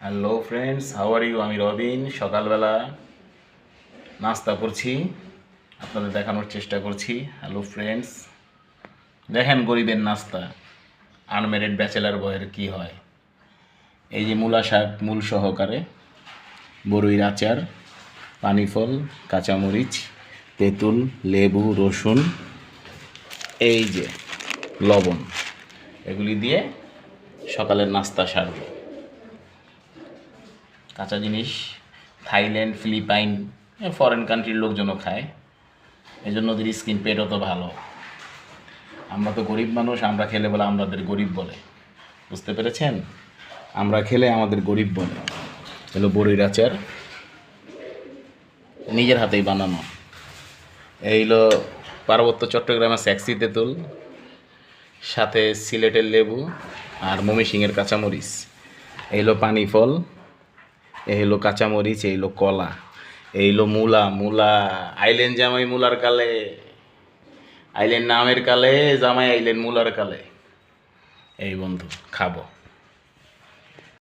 Hello friends, how are you? আমি রবিন। সকালবেলা নাস্তা করছি, আপনাদের দেখানোর চেষ্টা করছি। হ্যালো ফ্রেন্ডস, দেখেন গরিবের নাস্তা, আনমেরিড ব্যাচেলার বয়ের কি হয়। এই যে মূলা শাক মূল সহকারে, বড়ইয়ের আচার, পানি ফল, কাঁচামরিচ, তেঁতুল, লেবু, রসুন, এই যে লবণ, এগুলি দিয়ে সকালের নাস্তা সারব। কাঁচা জিনিস থাইল্যান্ড, ফিলিপাইন, ফরেন কান্ট্রির লোকজনও খায়, এই জন্য ওদের স্কিন পেটও তো ভালো। আমরা তো গরিব মানুষ, আমরা খেলে বলে আমাদের গরিব বলে, বুঝতে পেরেছেন? আমরা খেলে আমাদের গরিব বলে। হলো বড়ির আচার, নিজের হাতেই বানানো। এই হলো পার্বত্য চট্টগ্রামের সেক্সি তেঁতুল, সাথে সিলেটের লেবু আর ময়মনসিংহের কাঁচামরিচ। এই হলো পানি ফল, এই হলো কাঁচামরিচ, এই হলো কলা, এই হলো মূলা। মূলা আইলেন জামাই মূলার কালে, আইলেন নামের কালে, জামাই আইলেন মূলার কালে। এই বন্ধু খাবো।